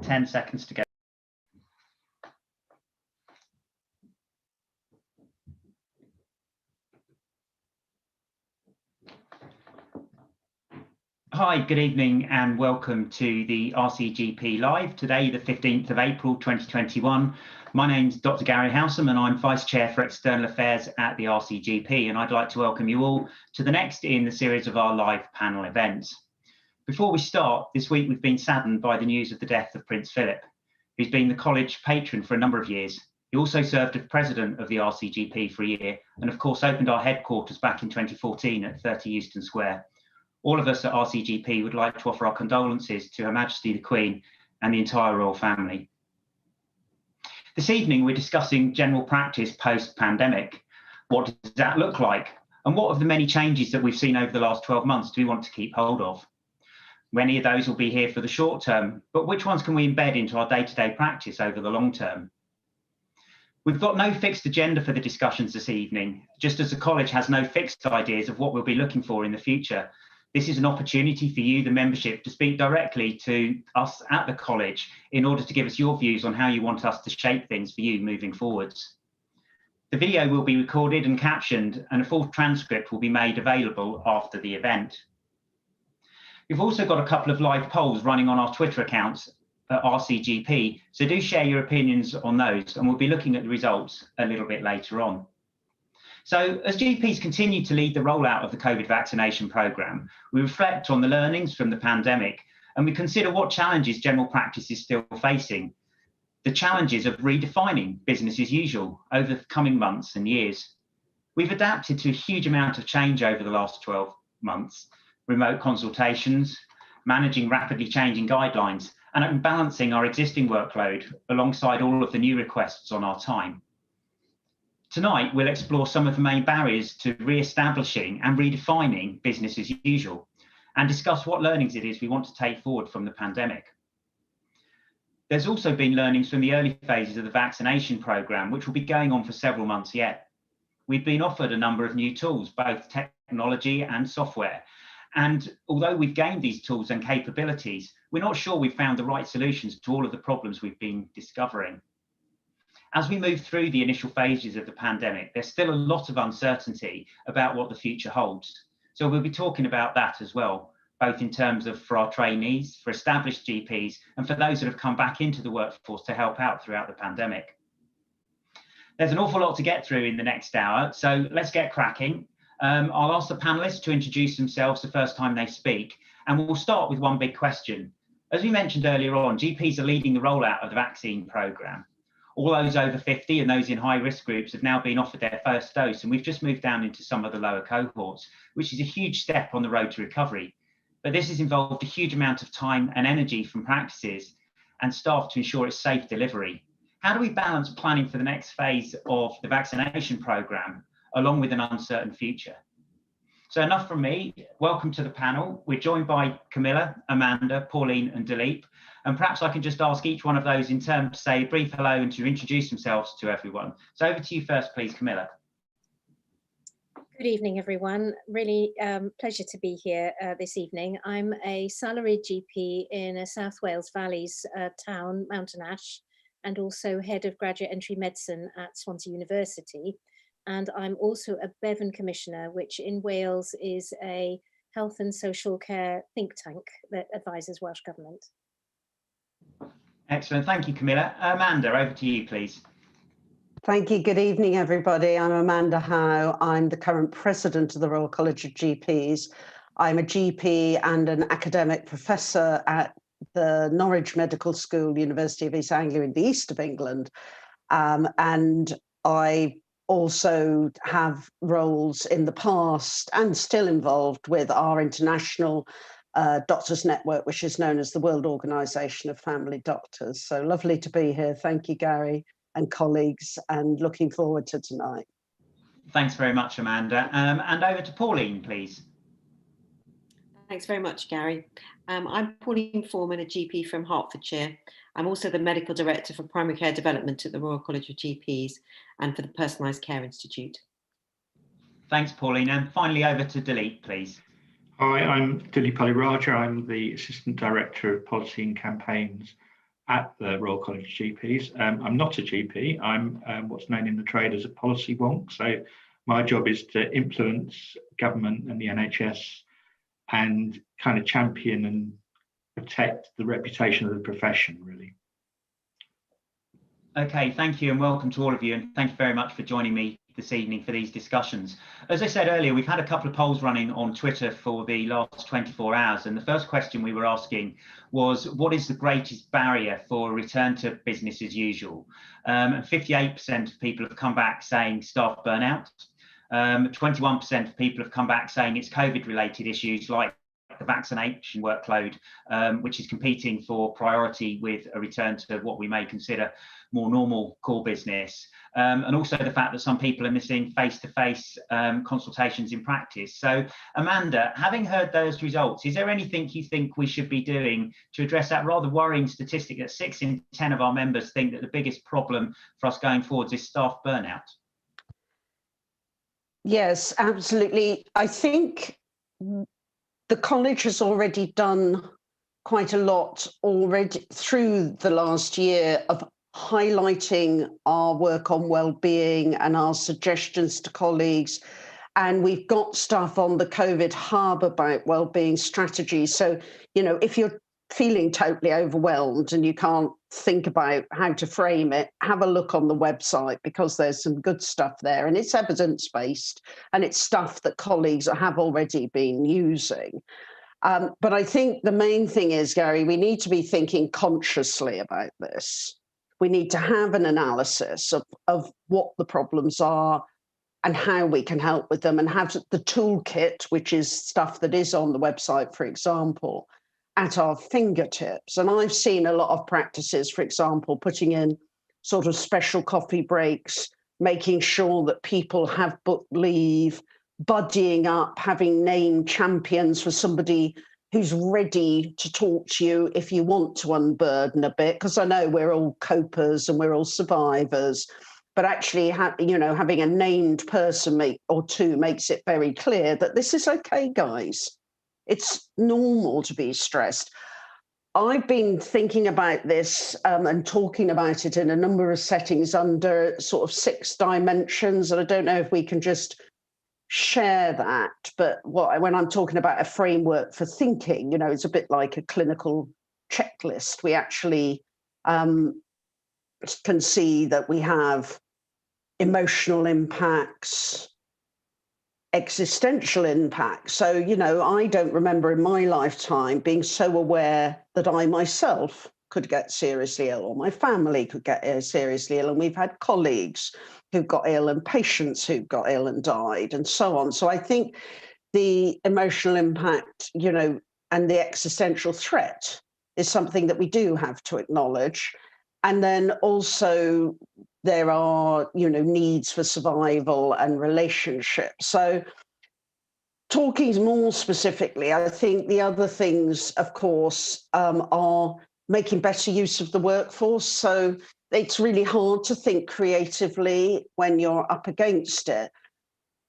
10 seconds to go. Hi, good evening and welcome to the RCGP Live. Today, the 15th of April 2021. My name's Dr. Gary Howsam and I'm Vice Chair for External Affairs at the RCGP, and I'd like to welcome you all to the next in the series of our live panel events. Before we start, this week we've been saddened by the news of the death of Prince Philip, who's been the college patron for a number of years. He also served as president of the RCGP for a year and of course opened our headquarters back in 2014 at 30 Euston Square. All of us at RCGP would like to offer our condolences to Her Majesty the Queen and the entire royal family. This evening, we're discussing general practice post-pandemic. What does that look like? And what of the many changes that we've seen over the last 12 months do we want to keep hold of? Many of those will be here for the short term, but which ones can we embed into our day-to-day practice over the long term? We've got no fixed agenda for the discussions this evening, just as the college has no fixed ideas of what we'll be looking for in the future. This is an opportunity for you, the membership, to speak directly to us at the college in order to give us your views on how you want us to shape things for you moving forwards. The video will be recorded and captioned, and a full transcript will be made available after the event. We've also got a couple of live polls running on our Twitter accounts at RCGP, so do share your opinions on those, and we'll be looking at the results a little bit later on. So as GPs continue to lead the rollout of the COVID vaccination programme, we reflect on the learnings from the pandemic and we consider what challenges general practice is still facing. The challenges of redefining business as usual over the coming months and years. We've adapted to a huge amount of change over the last 12 months, remote consultations, managing rapidly changing guidelines, and balancing our existing workload alongside all of the new requests on our time. Tonight, we'll explore some of the main barriers to re-establishing and redefining business as usual and discuss what learnings it is we want to take forward from the pandemic. There's also been learnings from the early phases of the vaccination programme, which will be going on for several months yet. We've been offered a number of new tools, both technology and software. And although we've gained these tools and capabilities, we're not sure we've found the right solutions to all of the problems we've been discovering. As we move through the initial phases of the pandemic, there's still a lot of uncertainty about what the future holds. So we'll be talking about that as well, both in terms of for our trainees, for established GPs, and for those that have come back into the workforce to help out throughout the pandemic. There's an awful lot to get through in the next hour, so let's get cracking. I'll ask the panelists to introduce themselves the first time they speak, and we'll start with one big question. As we mentioned earlier on, GPs are leading the rollout of the vaccine programme. All those over 50 and those in high risk groups have now been offered their first dose, and we've just moved down into some of the lower cohorts, which is a huge step on the road to recovery. But this has involved a huge amount of time and energy from practices and staff to ensure it's safe delivery. How do we balance planning for the next phase of the vaccination programme along with an uncertain future? So enough from me. Welcome to the panel. We're joined by Camilla, Amanda, Pauline and Dilip. And perhaps I can just ask each one of those in turn to say a brief hello and to introduce themselves to everyone. So over to you first, please, Camilla. Good evening, everyone. Really pleasure to be here this evening. I'm a salaried GP in a South Wales Valleys town, Mountain Ash, and also head of graduate entry medicine at Swansea University. And I'm also a Bevan Commissioner, which in Wales is a health and social care think tank that advises Welsh Government. Excellent, thank you, Camilla. Amanda, over to you, please. Thank you, good evening, everybody. I'm Amanda Howe. I'm the current president of the Royal College of GPs. I'm a GP and an academic professor at the Norwich Medical School, University of East Anglia in the east of England. And I also have roles in the past and still involved with our international doctors network, which is known as the World Organization of Family Doctors. So lovely to be here. Thank you, Gary and colleagues, and looking forward to tonight. Thanks very much, Amanda. And over to Pauline, please. Thanks very much, Gary. I'm Pauline Foreman, a GP from Hertfordshire. I'm also the Medical Director for Primary Care Development at the Royal College of GPs and for the Personalised Care Institute. Thanks, Pauline. And finally over to Dilip, please. Hi, I'm Dilip Raja. I'm the Assistant Director of Policy and Campaigns at the Royal College of GPs. I'm not a GP. I'm what's known in the trade as a policy wonk. So my job is to influence government and the NHS and kind of champion and protect the reputation of the profession, really. Okay, thank you and welcome to all of you, and thank you very much for joining me this evening for these discussions. As I said earlier, we've had a couple of polls running on Twitter for the last 24 hours, and the first question we were asking was, what is the greatest barrier for a return to business as usual? 58% of people have come back saying staff burnout. 21% of people have come back saying it's COVID-related issues like the vaccination workload, which is competing for priority with a return to what we may consider more normal core business, and also the fact that some people are missing face-to-face consultations in practice. So, Amanda, having heard those results, is there anything you think we should be doing to address that rather worrying statistic that 6 in 10 of our members think that the biggest problem for us going forwards is staff burnout? Yes, absolutely. I think the college has already done quite a lot already through the last year of highlighting our work on well-being and our suggestions to colleagues. And we've got stuff on the COVID hub about well-being strategies. So, you know, if you're feeling totally overwhelmed and you can't think about how to frame it, have a look on the website, because there's some good stuff there, and it's evidence-based and it's stuff that colleagues have already been using. But I think the main thing is, Gary, we need to be thinking consciously about this. We need to have an analysis of what the problems are and how we can help with them, and have the toolkit, which is stuff that is on the website, for example, at our fingertips. And I've seen a lot of practices, for example, putting in sort of special coffee breaks, making sure that people have booked leave, buddying up, having named champions for somebody who's ready to talk to you if you want to unburden a bit, because I know we're all copers and we're all survivors, but actually having a named person or two makes it very clear that this is okay, guys. It's normal to be stressed. I've been thinking about this and talking about it in a number of settings under sort of 6 dimensions, and I don't know if we can just share that, but when I'm talking about a framework for thinking, you know, it's a bit like a clinical checklist. We actually can see that we have emotional impacts, existential impacts. So, you know, I don't remember in my lifetime being so aware that I myself could get seriously ill, or my family could get seriously ill, and we've had colleagues who got ill and patients who got ill and died and so on. So I think the emotional impact, you know, and the existential threat is something that we do have to acknowledge. And then also there are, you know, needs for survival and relationships. So talking more specifically, I think the other things, of course, are making better use of the workforce. So it's really hard to think creatively when you're up against it.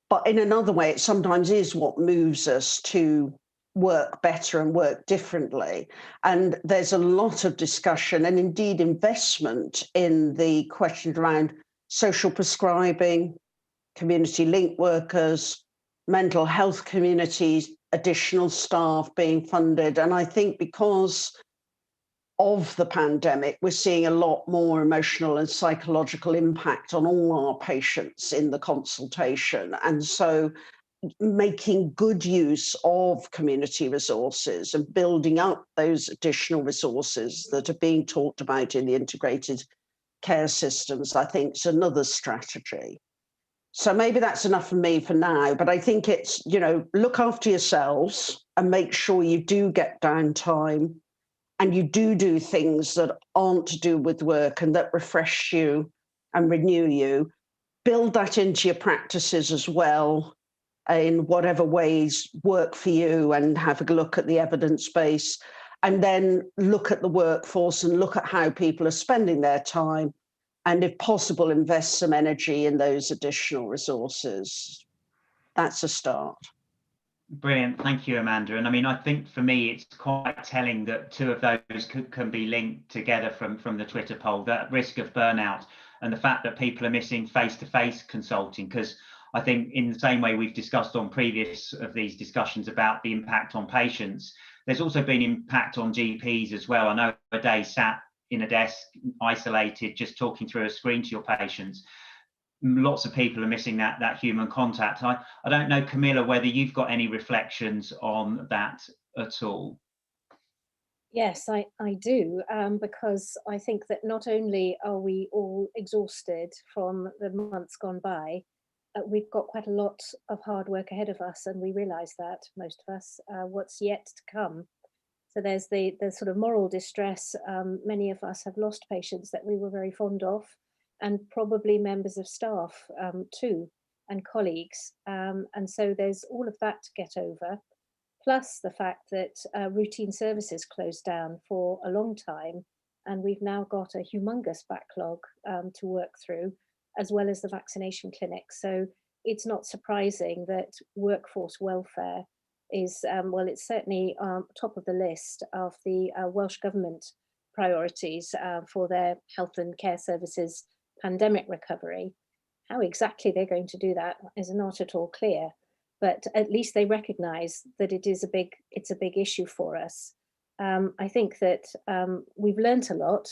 But in another way, it sometimes is what moves us to work better and work differently. And there's a lot of discussion and indeed investment in the questions around social prescribing, community link workers, mental health communities, additional staff being funded. And I think because of the pandemic, we're seeing a lot more emotional and psychological impact on all our patients in the consultation. And so making good use of community resources and building up those additional resources that are being talked about in the integrated care systems, I think is another strategy. So maybe that's enough for me for now, but I think it's, you know, look after yourselves and make sure you do get downtime and you do things that aren't to do with work and that refresh you and renew you. Build that into your practices as well, in whatever ways work for you, and have a look at the evidence base, and then look at the workforce and look at how people are spending their time, and if possible, invest some energy in those additional resources. That's a start. Brilliant. Thank you, Amanda. And I mean, I think for me, it's quite telling that two of those can be linked together from the Twitter poll, that risk of burnout and the fact that people are missing face-to-face consulting. Because I think in the same way we've discussed on previous of these discussions about the impact on patients, there's also been impact on GPs as well. I know a day sat in a desk, isolated, just talking through a screen to your patients. Lots of people are missing that human contact. I don't know, Camilla, whether you've got any reflections on that at all. Yes, I do, because I think that not only are we all exhausted from the months gone by, we've got quite a lot of hard work ahead of us, and we realise that, most of us, what's yet to come. So there's the sort of moral distress. Many of us have lost patients that we were very fond of, and probably members of staff too, and colleagues. And so there's all of that to get over, plus the fact that routine services closed down for a long time, and we've now got a humongous backlog to work through, as well as the vaccination clinics. So it's not surprising that workforce welfare is, well, it's certainly top of the list of the Welsh Government priorities for their health and care services pandemic recovery. How exactly they're going to do that is not at all clear, but at least they recognise that it's a big issue for us. I think that we've learnt a lot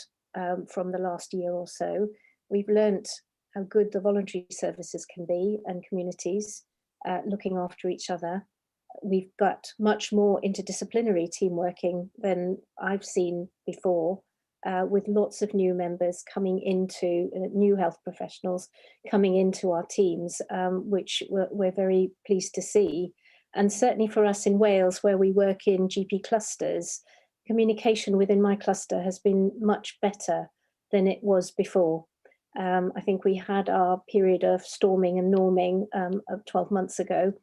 from the last year or so. We've learnt how good the voluntary services can be and communities looking after each other. We've got much more interdisciplinary team working than I've seen before, with lots of new members coming into, new health professionals coming into our teams, which we're very pleased to see. And certainly for us in Wales, where we work in GP clusters, communication within my cluster has been much better than it was before. I think we had our period of storming and norming of 12 months ago,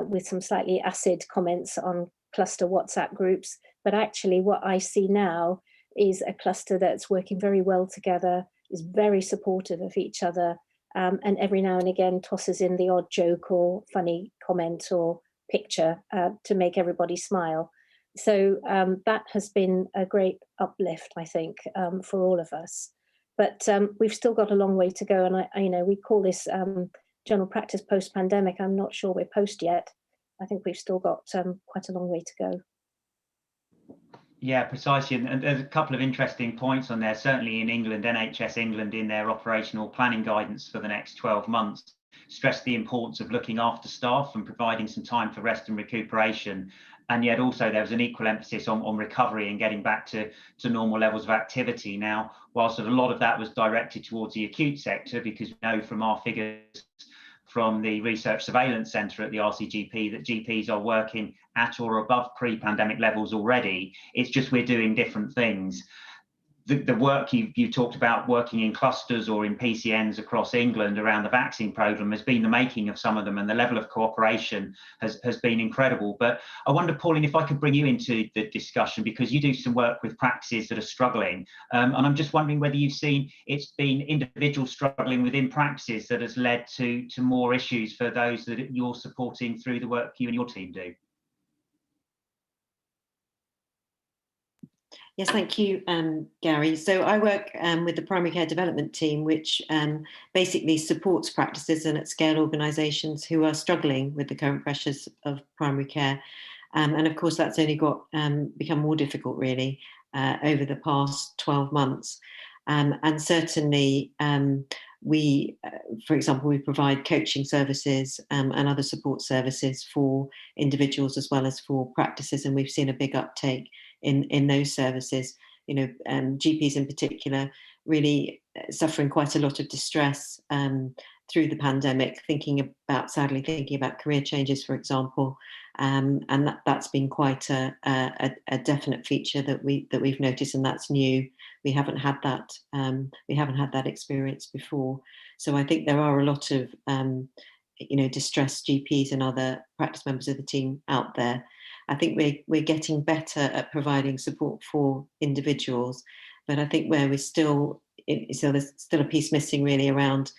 with some slightly acid comments on cluster WhatsApp groups. But actually what I see now is a cluster that's working very well together, is very supportive of each other, and every now and again tosses in the odd joke or funny comment or picture to make everybody smile. So that has been a great uplift, I think, for all of us. But we've still got a long way to go. And we call this general practice post-pandemic. I'm not sure we're post yet. I think we've still got quite a long way to go. Yeah, precisely. And there's a couple of interesting points on there. Certainly in England, NHS England, in their operational planning guidance for the next 12 months, stressed the importance of looking after staff and providing some time for rest and recuperation. And yet also there was an equal emphasis on recovery and getting back to normal levels of activity. Now, whilst a lot of that was directed towards the acute sector, because we know from our figures from the Research Surveillance Centre at the RCGP that GPs are working at or above pre-pandemic levels already. It's just we're doing different things. The work you talked about, working in clusters or in PCNs across England around the vaccine programme, has been the making of some of them, and the level of cooperation has been incredible. But I wonder, Pauline, if I could bring you into the discussion, because you do some work with practices that are struggling, and I'm just wondering whether you've seen it's been individuals struggling within practices that has led to more issues for those that you're supporting through the work you and your team do. Yes, thank you, Gary. So I work with the primary care development team, which basically supports practices and at scale organisations who are struggling with the current pressures of primary care. And of course, that's only got become more difficult, really, over the past 12 months. And certainly, we, for example, we provide coaching services and other support services for individuals as well as for practices, and we've seen a big uptake in those services. GPs in particular really suffering quite a lot of distress through the pandemic, sadly thinking about career changes, for example, and that's been quite a definite feature that we've noticed, and that's new. We haven't had that experience before. So I think there are a lot of distressed GPs and other practice members of the team out there. I think we're getting better at providing support for individuals, but I think where there's still a piece missing really around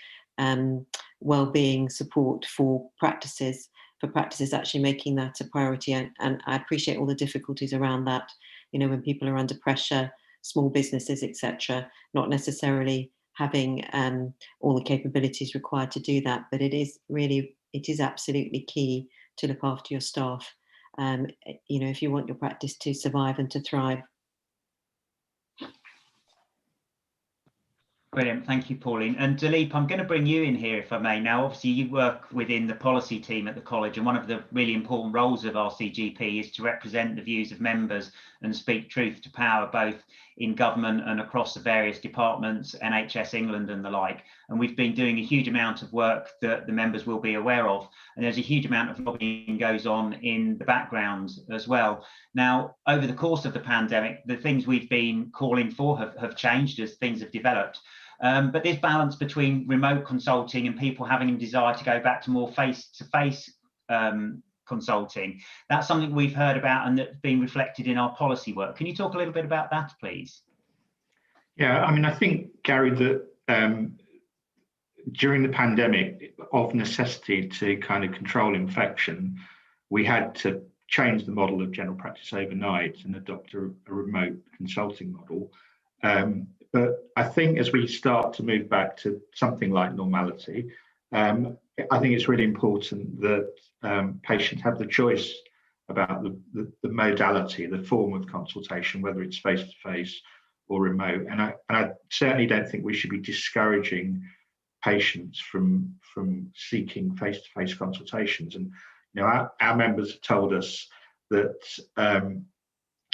well-being support for practices, for practices actually making that a priority. And I appreciate all the difficulties around that, you know, when people are under pressure, small businesses, etc., not necessarily having all the capabilities required to do that. But it is absolutely key to look after your staff, you know, if you want your practice to survive and to thrive. Brilliant. Thank you, Pauline. And Dilip, I'm going to bring you in here, if I may. Now, obviously, you work within the policy team at the college, and one of the really important roles of RCGP is to represent the views of members and speak truth to power, both in government and across the various departments, NHS England and the like. And we've been doing a huge amount of work that the members will be aware of. And there's a huge amount of lobbying goes on in the background as well. Now, over the course of the pandemic, the things we've been calling for have changed as things have developed. But this balance between remote consulting and people having a desire to go back to more face-to-face consulting, that's something we've heard about and that's been reflected in our policy work. Can you talk a little bit about that, please? Yeah, I mean, I think, Gary, that during the pandemic, of necessity to kind of control infection, we had to change the model of general practice overnight and adopt a remote consulting model. But I think as we start to move back to something like normality, I think it's really important that patients have the choice about the modality, the form of consultation, whether it's face-to-face or remote. And I certainly don't think we should be discouraging patients from seeking face-to-face consultations. And you know, our members have told us that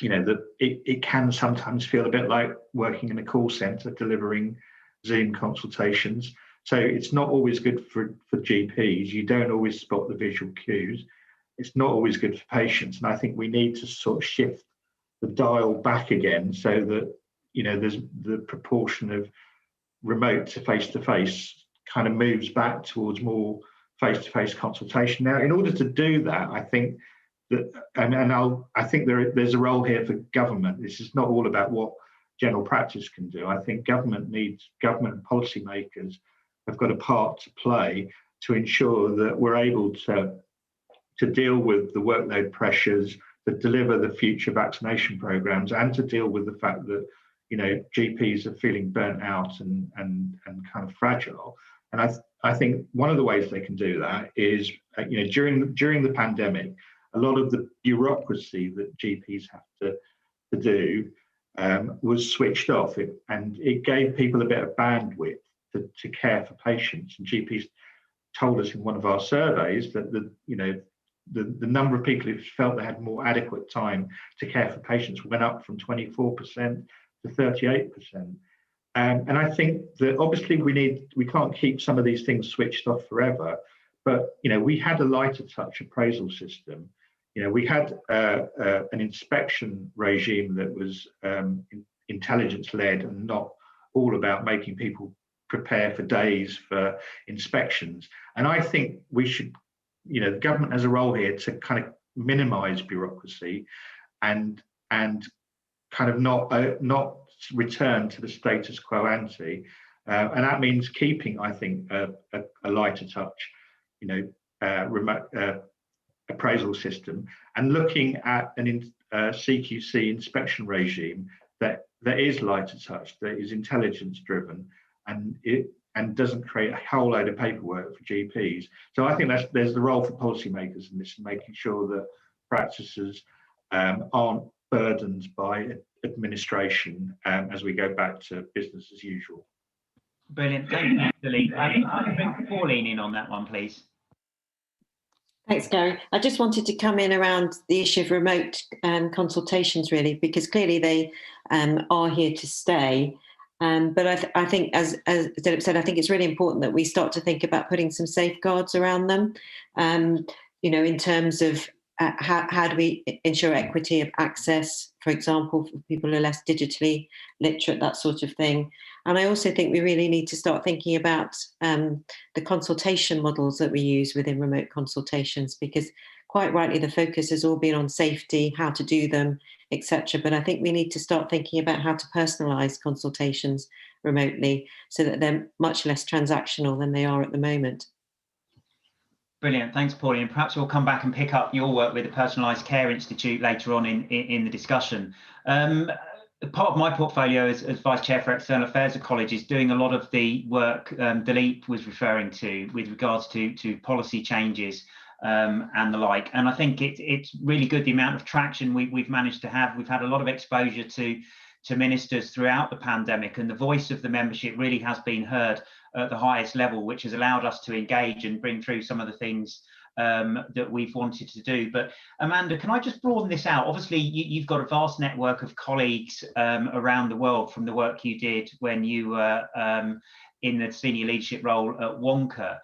you know, that it can sometimes feel a bit like working in a call centre delivering Zoom consultations. So it's not always good for GPs. You don't always spot the visual cues. It's not always good for patients. And I think we need to sort of shift the dial back again so that, you know, there's the proportion of remote to face kind of moves back towards more face-to-face consultation. Now, in order to do that, I think that, I think there's a role here for government. This is not all about what general practice can do. I think government and policymakers have got a part to play to ensure that we're able to deal with the workload pressures, to deliver the future vaccination programs, and to deal with the fact that, you know, GPs are feeling burnt out and kind of fragile. And I think one of the ways they can do that is, you know, during the pandemic, a lot of the bureaucracy that GPs have to do was switched off, and it gave people a bit of bandwidth to care for patients. And GPs told us in one of our surveys that the number of people who felt they had more adequate time to care for patients went up from 24% to 38%. And I think that obviously we can't keep some of these things switched off forever, but you know, we had a lighter touch appraisal system. You know, we had an inspection regime that was intelligence-led and not all about making people prepare for days for inspections. And I think we should, you know, the government has a role here to kind of minimise bureaucracy and kind of not return to the status quo ante. And that means keeping, I think, a lighter touch, you know, remote appraisal system, and looking at an CQC inspection regime that is lighter touch, that is intelligence driven, and doesn't create a whole load of paperwork for GPs. So I think there's the role for policymakers in this, making sure that practices aren't burdened by administration as we go back to business as usual. Brilliant. Thank you, Dilip. I'll bring Pauline in on that one, please. Thanks, Gary. I just wanted to come in around the issue of remote consultations, really, because clearly they are here to stay. But I think, as Dilip said, I think it's really important that we start to think about putting some safeguards around them, you know, in terms of how do we ensure equity of access, for example, for people who are less digitally literate, that sort of thing. And I also think we really need to start thinking about the consultation models that we use within remote consultations, because quite rightly, the focus has all been on safety, how to do them, etc. But I think we need to start thinking about how to personalise consultations remotely so that they're much less transactional than they are at the moment. Brilliant, thanks, Pauline. Perhaps we'll come back and pick up your work with the Personalised Care Institute later on in the discussion. Part of my portfolio as Vice Chair for External Affairs at College is doing a lot of the work Dilip was referring to with regards to policy changes and the like. And I think it's really good the amount of traction we've managed to have. We've had a lot of exposure to ministers throughout the pandemic, and the voice of the membership really has been heard at the highest level, which has allowed us to engage and bring through some of the things that we've wanted to do. But Amanda, can I just broaden this out? Obviously, you've got a vast network of colleagues around the world from the work you did when you were in the senior leadership role at Wonka.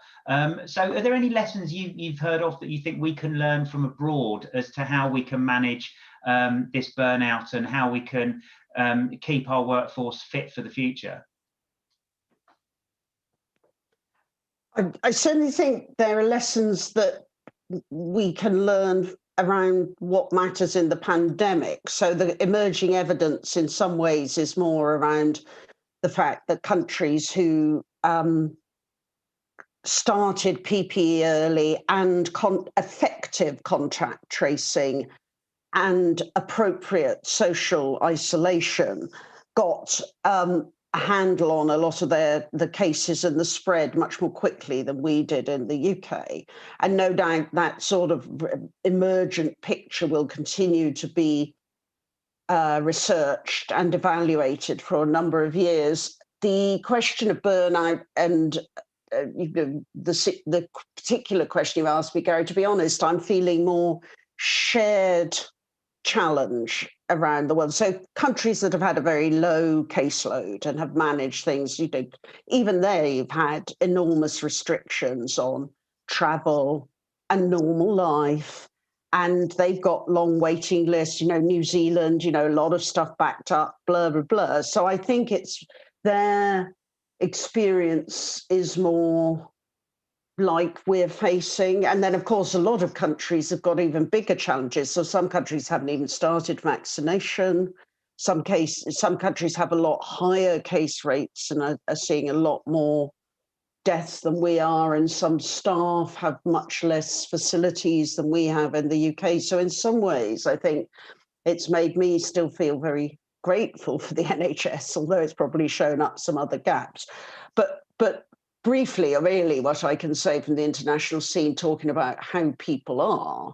So are there any lessons you've heard of that you think we can learn from abroad as to how we can manage this burnout and how we can keep our workforce fit for the future? I certainly think there are lessons that we can learn around what matters in the pandemic. So the emerging evidence in some ways is more around the fact that countries who started PPE early and effective contact tracing and appropriate social isolation got a handle on a lot of the cases and the spread much more quickly than we did in the UK. And no doubt that sort of emergent picture will continue to be researched and evaluated for a number of years. The question of burnout and the particular question you asked me, Gary, to be honest, I'm feeling more shared challenge around the world. So countries that have had a very low caseload and have managed things, even they've had enormous restrictions on travel and normal life, and they've got long waiting lists. New Zealand, a lot of stuff backed up, blah, blah, blah. So I think it's their experience is more like we're facing. And then, of course, a lot of countries have got even bigger challenges. So some countries haven't even started vaccination. Some countries have a lot higher case rates and are seeing a lot more deaths than we are. And some staff have much less facilities than we have in the UK. So in some ways, I think it's made me still feel very grateful for the NHS, although it's probably shown up some other gaps. But briefly, really, what I can say from the international scene, talking about how people are,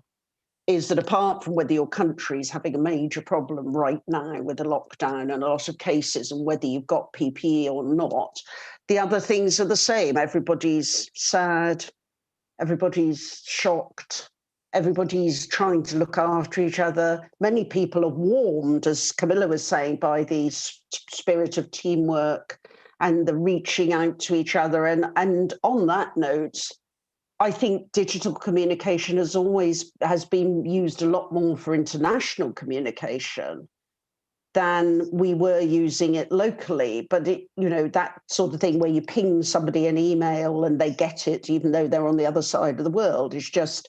is that apart from whether your country's having a major problem right now with a lockdown and a lot of cases and whether you've got PPE or not, the other things are the same. Everybody's sad, everybody's shocked, everybody's trying to look after each other. Many people are warmed, as Camilla was saying, by the spirit of teamwork and the reaching out to each other. And on that note, I think digital communication has been used a lot more for international communication than we were using it locally. But that sort of thing where you ping somebody an email and they get it, even though they're on the other side of the world, is just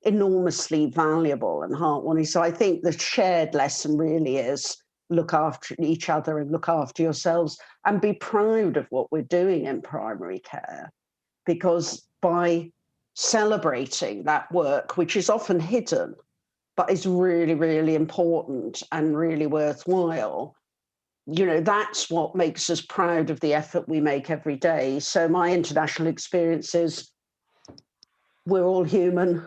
enormously valuable and heartwarming. So I think the shared lesson really is look after each other and look after yourselves and be proud of what we're doing in primary care, because by celebrating that work, which is often hidden, but is really, really important and really worthwhile, that's what makes us proud of the effort we make every day. So my international experience is we're all human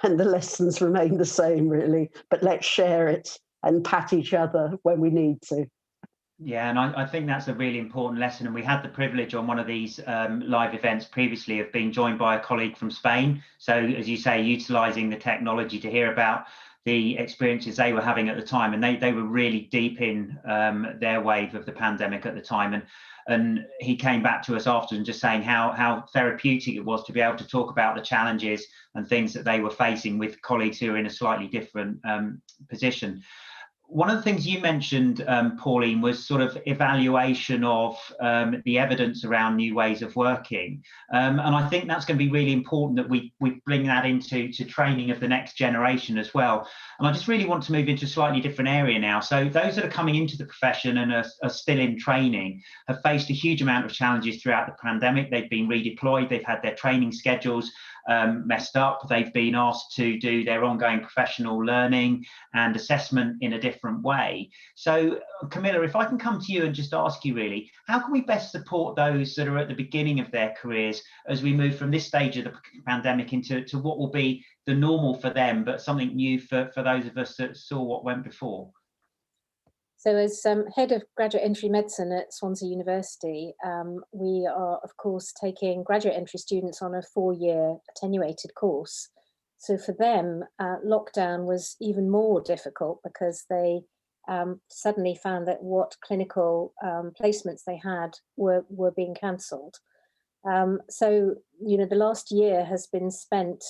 and the lessons remain the same, really, but let's share it and pat each other when we need to. Yeah, and I think that's a really important lesson. And we had the privilege on one of these live events previously of being joined by a colleague from Spain. So, as you say, utilising the technology to hear about the experiences they were having at the time. And they were really deep in their wave of the pandemic at the time. And he came back to us after and just saying how therapeutic it was to be able to talk about the challenges and things that they were facing with colleagues who are in a slightly different position. One of the things you mentioned, Pauline, was sort of evaluation of the evidence around new ways of working. And I think that's going to be really important that we bring that into training of the next generation as well. And I just really want to move into a slightly different area now. So those that are coming into the profession and are still in training have faced a huge amount of challenges throughout the pandemic. They've been redeployed, they've had their training schedules messed up. They've been asked to do their ongoing professional learning and assessment in a different way. So Camilla, if I can come to you and just ask you really, how can we best support those that are at the beginning of their careers as we move from this stage of the pandemic into what will be the normal for them, but something new for those of us that saw what went before? So as head of graduate entry medicine at Swansea University, we are, of course, taking graduate entry students on a 4-year attenuated course. So for them, lockdown was even more difficult because they suddenly found that what clinical placements they had were being cancelled. So, you know, the last year has been spent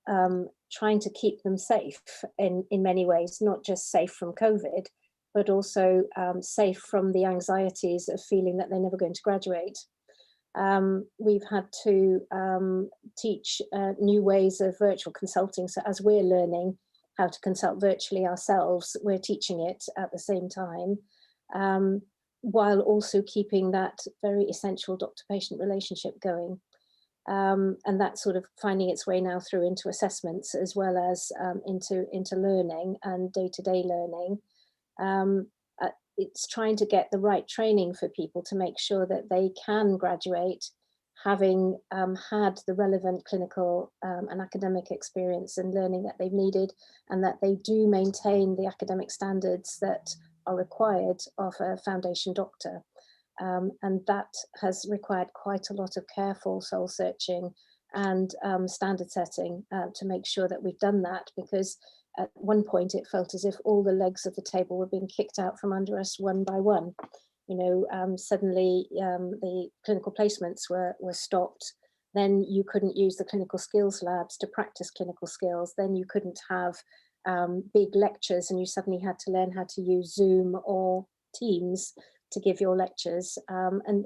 trying to keep them safe in many ways, not just safe from COVID, but also safe from the anxieties of feeling that they're never going to graduate. We've had to teach new ways of virtual consulting. So as we're learning how to consult virtually ourselves, we're teaching it at the same time, while also keeping that very essential doctor-patient relationship going. And that's sort of finding its way now through into assessments as well as into learning and day-to-day learning. It's trying to get the right training for people to make sure that they can graduate having had the relevant clinical and academic experience and learning that they've needed, and that they do maintain the academic standards that are required of a foundation doctor. And that has required quite a lot of careful soul searching and standard setting to make sure that we've done that, because at one point it felt as if all the legs of the table were being kicked out from under us one by one. You know, suddenly the clinical placements were stopped. Then you couldn't use the clinical skills labs to practice clinical skills. Then you couldn't have big lectures, and you suddenly had to learn how to use Zoom or Teams to give your lectures, and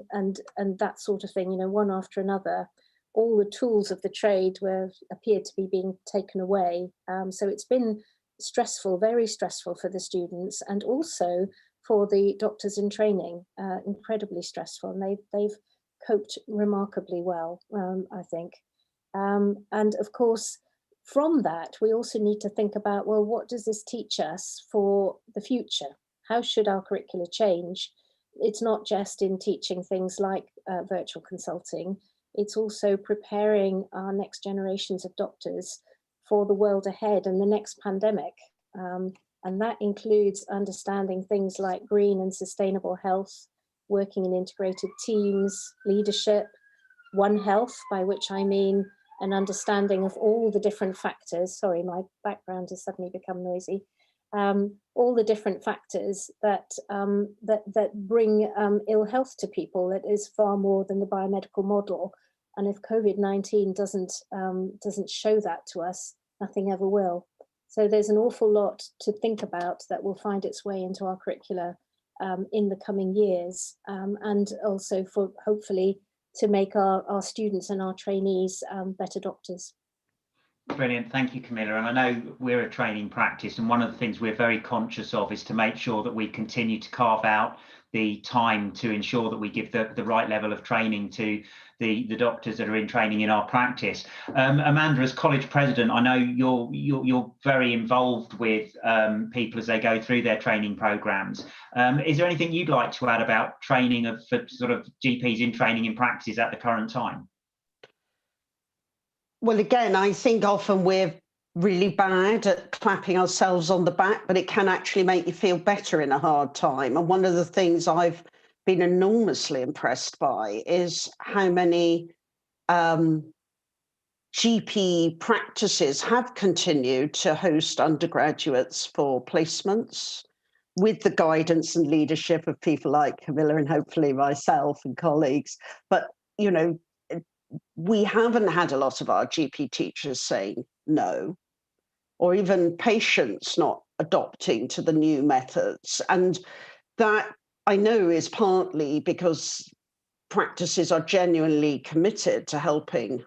that sort of thing. You know, one after another, all the tools of the trade appeared to be being taken away. So it's been stressful, very stressful for the students, and also for the doctors in training, incredibly stressful. And they've coped remarkably well, I think. And of course, from that, we also need to think about, well, what does this teach us for the future? How should our curricula change? It's not just in teaching things like virtual consulting, it's also preparing our next generations of doctors for the world ahead and the next pandemic. And that includes understanding things like green and sustainable health, working in integrated teams, leadership, One Health, by which I mean an understanding of all the different factors. Sorry, my background has suddenly become noisy. All the different factors that bring ill health to people. That is far more than the biomedical model. And if COVID-19 doesn't show that to us, nothing ever will. So there's an awful lot to think about that will find its way into our curricula in the coming years, and also for hopefully to make our students and our trainees better doctors. Brilliant, thank you, Camilla. And I know we're a training practice, and one of the things we're very conscious of is to make sure that we continue to carve out the time to ensure that we give the right level of training to the doctors that are in training in our practice. Amanda, as college president, I know you're very involved with people as they go through their training programs. Is there anything you'd like to add about training for sort of GPs in training in practice at the current time? Well, again, I think often we're really bad at clapping ourselves on the back, but it can actually make you feel better in a hard time. And one of the things I've been enormously impressed by is how many GP practices have continued to host undergraduates for placements with the guidance and leadership of people like Camilla and hopefully myself and colleagues. But, you know, we haven't had a lot of our GP teachers saying no, or even patients not adopting to the new methods. And that I know is partly because practices are genuinely committed to helping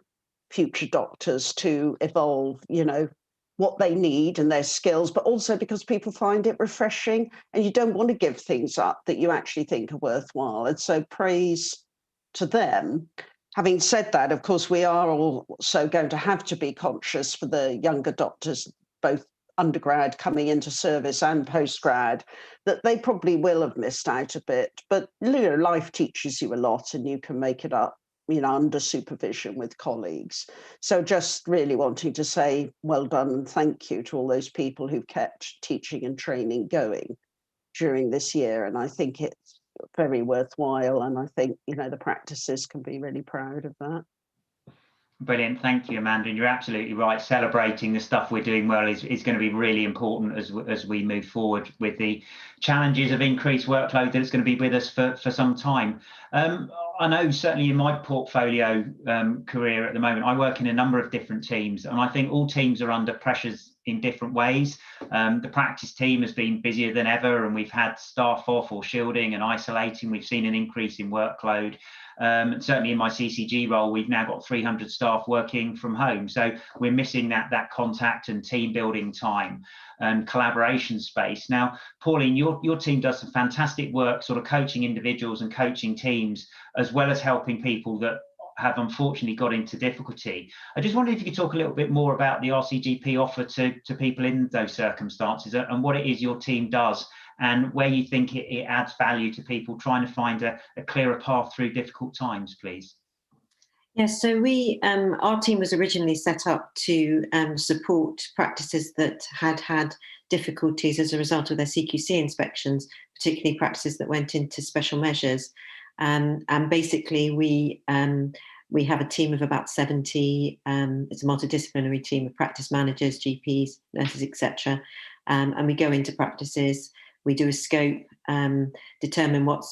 future doctors to evolve, you know, what they need and their skills, but also because people find it refreshing and you don't want to give things up that you actually think are worthwhile. And so praise to them. Having said that, of course, we are also going to have to be conscious for the younger doctors, both undergrad coming into service and postgrad, that they probably will have missed out a bit. But life teaches you a lot, and you can make it up, under supervision with colleagues. So just really wanting to say well done and thank you to all those people who've kept teaching and training going during this year. And I think it's very worthwhile. And I think, the practices can be really proud of that. Brilliant. Thank you, Amanda. And you're absolutely right. Celebrating the stuff we're doing well is going to be really important as we move forward with the challenges of increased workload that's going to be with us for some time. I know certainly in my portfolio career at the moment, I work in a number of different teams, and I think all teams are under pressures in different ways. The practice team has been busier than ever, and we've had staff off or shielding and isolating. We've seen an increase in workload. Certainly in my CCG role, we've now got 300 staff working from home. So we're missing that contact and team building time and collaboration space. Now, Pauline, your team does some fantastic work sort of coaching individuals and coaching teams, as well as helping people that have unfortunately got into difficulty. I just wondered if you could talk a little bit more about the RCGP offer to people in those circumstances and what it is your team does, and where you think it adds value to people trying to find a clearer path through difficult times, please. Yes, so our team was originally set up to support practices that had difficulties as a result of their CQC inspections, particularly practices that went into special measures. And basically, we have a team of about 70. It's a multidisciplinary team of practice managers, GPs, nurses, etc. And we go into practices. We do a scope, determine what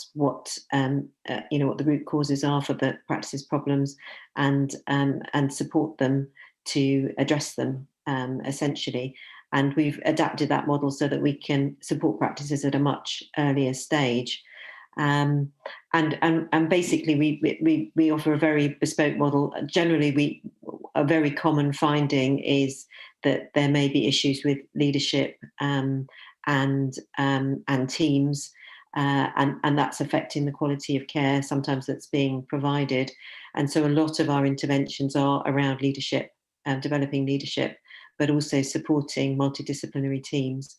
the root causes are for the practices problems, and support them to address them essentially. And we've adapted that model so that we can support practices at a much earlier stage. And basically, we offer a very bespoke model. Generally, a very common finding is that there may be issues with leadership and teams, and that's affecting the quality of care sometimes that's being provided. And so a lot of our interventions are around leadership, developing leadership, but also supporting multidisciplinary teams,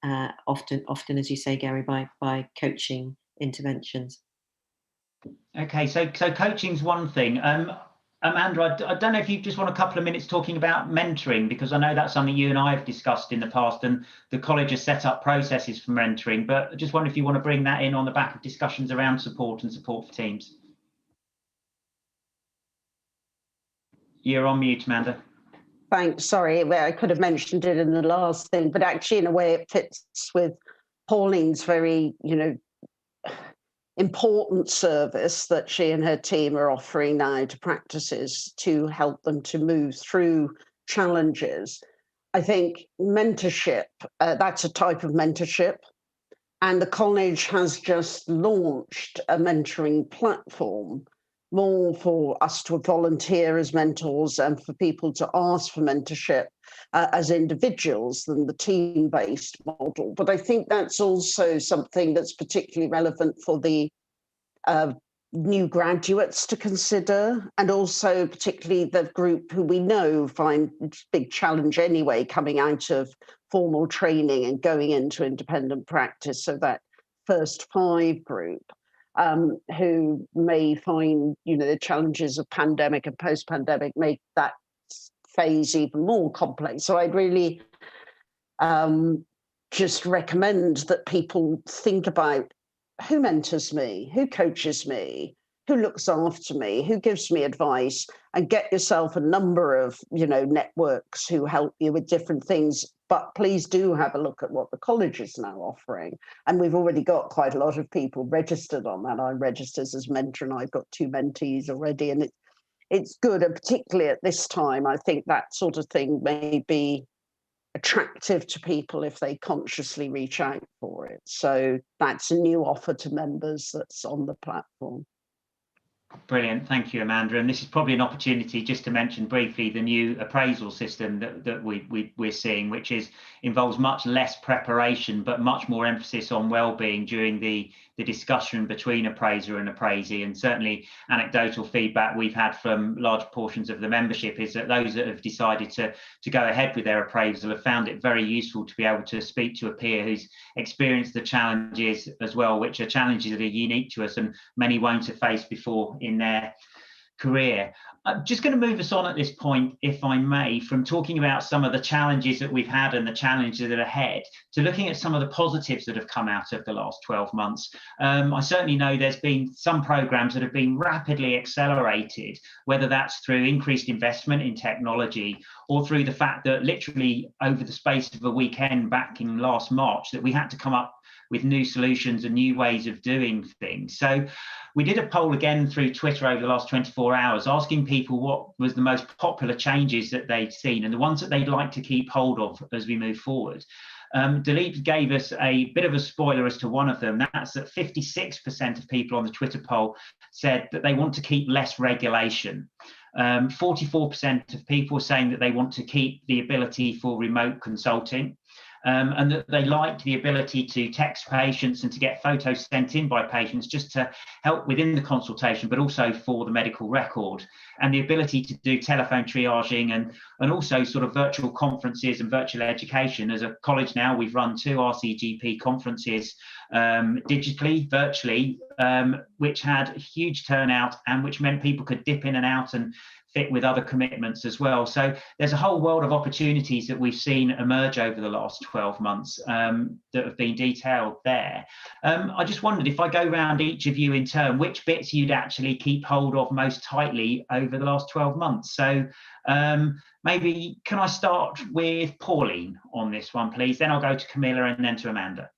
often, as you say, Gary, by coaching interventions. Okay, so coaching's one thing. Amanda, I don't know if you just want a couple of minutes talking about mentoring, because I know that's something you and I have discussed in the past, and the college has set up processes for mentoring, but I just wonder if you want to bring that in on the back of discussions around support and support for teams. You're on mute, Amanda. Thanks. Sorry, I could have mentioned it in the last thing, but actually in a way it fits with Pauline's very, important service that she and her team are offering now to practices to help them to move through challenges. I think mentorship, that's a type of mentorship. And the college has just launched a mentoring platform, more for us to volunteer as mentors and for people to ask for mentorship as individuals than the team-based model. But I think that's also something that's particularly relevant for the new graduates to consider, and also particularly the group who we know find a big challenge anyway coming out of formal training and going into independent practice. So that first 5 group who may find, the challenges of pandemic and post-pandemic make that phase even more complex. So I'd really just recommend that people think about who mentors me, who coaches me, who looks after me, who gives me advice, and get yourself a number of, networks who help you with different things. But please do have a look at what the college is now offering. And we've already got quite a lot of people registered on that. I'm registered as mentor, and I've got 2 mentees already. And it's good. And particularly at this time, I think that sort of thing may be attractive to people if they consciously reach out for it. So that's a new offer to members that's on the platform. Brilliant, thank you, Amanda. And this is probably an opportunity just to mention briefly the new appraisal system that we're seeing, which involves much less preparation but much more emphasis on well-being during the the discussion between appraiser and appraisee. And certainly anecdotal feedback we've had from large portions of the membership is that those that have decided to go ahead with their appraisal have found it very useful to be able to speak to a peer who's experienced the challenges as well, which are challenges that are unique to us and many won't have faced before in their career. I'm just going to move us on at this point, if I may, from talking about some of the challenges that we've had and the challenges that are ahead to looking at some of the positives that have come out of the last 12 months. I certainly know there's been some programs that have been rapidly accelerated, whether that's through increased investment in technology or through the fact that literally over the space of a weekend back in last March that we had to come up with new solutions and new ways of doing things. So we did a poll again through Twitter over the last 24 hours, asking people what was the most popular changes that they'd seen and the ones that they'd like to keep hold of as we move forward. Dilip gave us a bit of a spoiler as to one of them. That's that 56% of people on the Twitter poll said that they want to keep less regulation. 44% of people saying that they want to keep the ability for remote consulting. And that they liked the ability to text patients and to get photos sent in by patients just to help within the consultation, but also for the medical record, and the ability to do telephone triaging and also sort of virtual conferences and virtual education. As a college now, we've run 2 RCGP conferences digitally, virtually, which had a huge turnout and which meant people could dip in and out and fit with other commitments as well. So there's a whole world of opportunities that we've seen emerge over the last 12 months that have been detailed there. I just wondered if I go around each of you in turn, which bits you'd actually keep hold of most tightly over the last 12 months. So maybe can I start with Pauline on this one, please? Then I'll go to Camilla and then to Amanda.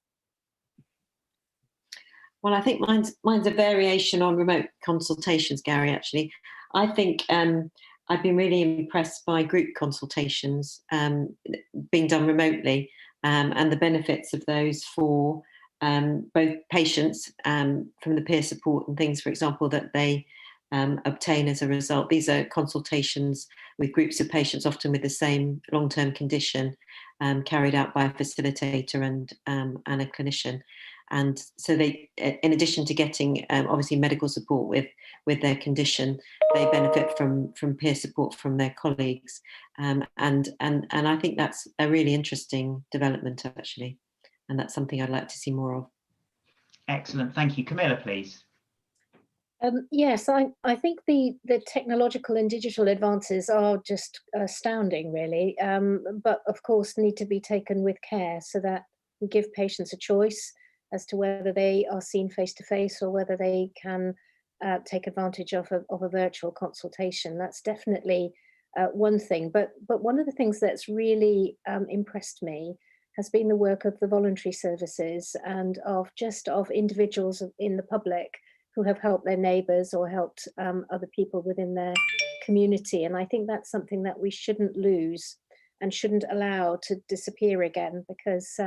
Well, I think mine's a variation on remote consultations, Gary, actually. I think I've been really impressed by group consultations being done remotely and the benefits of those for both patients from the peer support and things, for example, that they obtain as a result. These are consultations with groups of patients, often with the same long-term condition, carried out by a facilitator and a clinician. And so they, in addition to getting obviously medical support with their condition, they benefit from peer support from their colleagues. And I think that's a really interesting development, actually. And that's something I'd like to see more of. Excellent. Thank you. Camilla, please. Yes, I think the technological and digital advances are just astounding, really, but of course need to be taken with care so that we give patients a choice as to whether they are seen face-to-face or whether they can take advantage of a virtual consultation. That's definitely one thing. But one of the things that's really impressed me has been the work of the voluntary services and of individuals in the public who have helped their neighbours or helped other people within their community. And I think that's something that we shouldn't lose and shouldn't allow to disappear again, because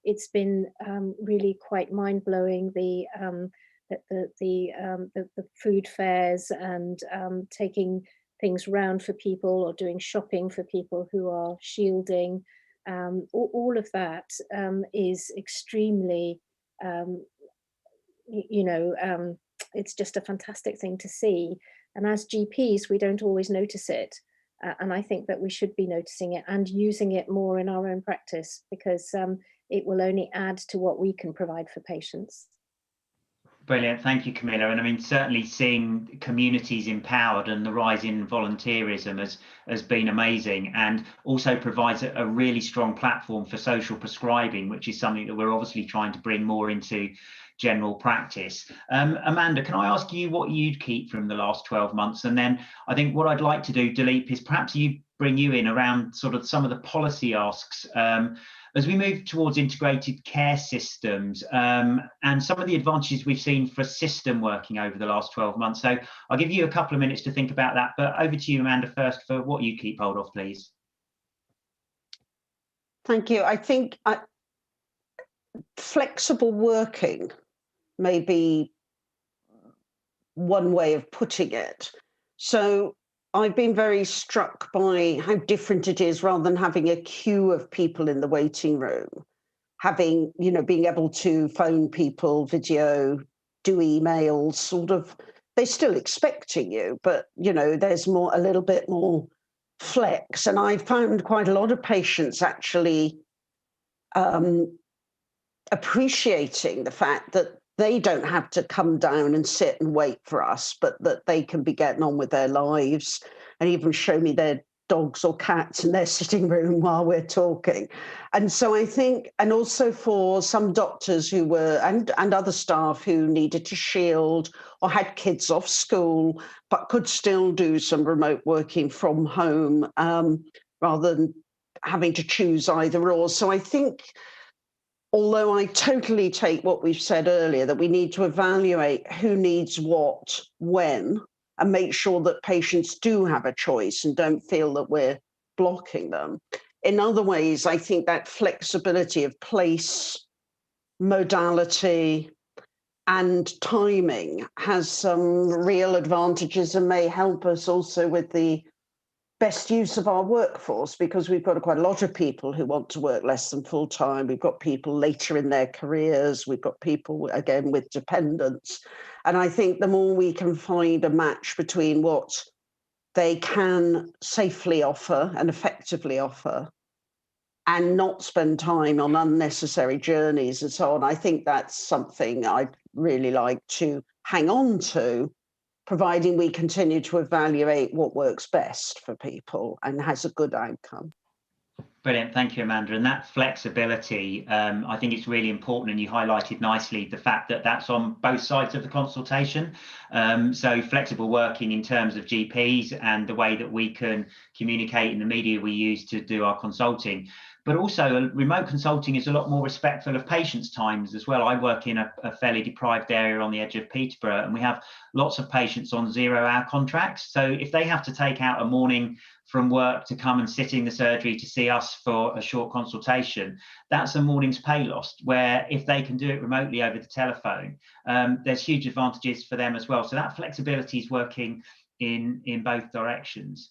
it's been really quite mind-blowing, the food fairs and taking things round for people or doing shopping for people who are shielding. All of that is extremely, it's just a fantastic thing to see. And as GPs, we don't always notice it. And I think that we should be noticing it and using it more in our own practice, because it will only add to what we can provide for patients. Brilliant. Thank you, Camilla. And I mean, certainly seeing communities empowered and the rise in volunteerism has been amazing, and also provides a really strong platform for social prescribing, which is something that we're obviously trying to bring more into general practice. Amanda, can I ask you what you'd keep from the last 12 months? And then I think what I'd like to do, Dilip, is perhaps bring you in around sort of some of the policy asks as we move towards integrated care systems and some of the advantages we've seen for a system working over the last 12 months. So I'll give you a couple of minutes to think about that, but over to you, Amanda, first for what you keep hold of, please. Thank you. I think flexible working may be one way of putting it. So I've been very struck by how different it is, rather than having a queue of people in the waiting room, having, being able to phone people, video, do emails, sort of, they're still expecting you, but, there's a little bit more flex. And I found quite a lot of patients actually appreciating the fact that they don't have to come down and sit and wait for us, but that they can be getting on with their lives and even show me their dogs or cats in their sitting room while we're talking. And so I think, and also for some doctors who were, and other staff who needed to shield or had kids off school, but could still do some remote working from home rather than having to choose either or. So I think, although I totally take what we've said earlier, that we need to evaluate who needs what, when, and make sure that patients do have a choice and don't feel that we're blocking them. In other ways, I think that flexibility of place, modality, and timing has some real advantages and may help us also with the best use of our workforce, because we've got quite a lot of people who want to work less than full time. We've got people later in their careers. We've got people, again, with dependents. And I think the more we can find a match between what they can safely offer and effectively offer and not spend time on unnecessary journeys and so on, I think that's something I'd really like to hang on to, providing we continue to evaluate what works best for people and has a good outcome. Brilliant, thank you, Amanda. And that flexibility, I think it's really important, and you highlighted nicely the fact that that's on both sides of the consultation. So flexible working in terms of GPs and the way that we can communicate in the media we use to do our consulting. But also remote consulting is a lot more respectful of patients' times as well. I work in a fairly deprived area on the edge of Peterborough, and we have lots of patients on 0-hour contracts. So if they have to take out a morning from work to come and sit in the surgery to see us for a short consultation, that's a morning's pay lost, where if they can do it remotely over the telephone, there's huge advantages for them as well. So that flexibility is working in both directions.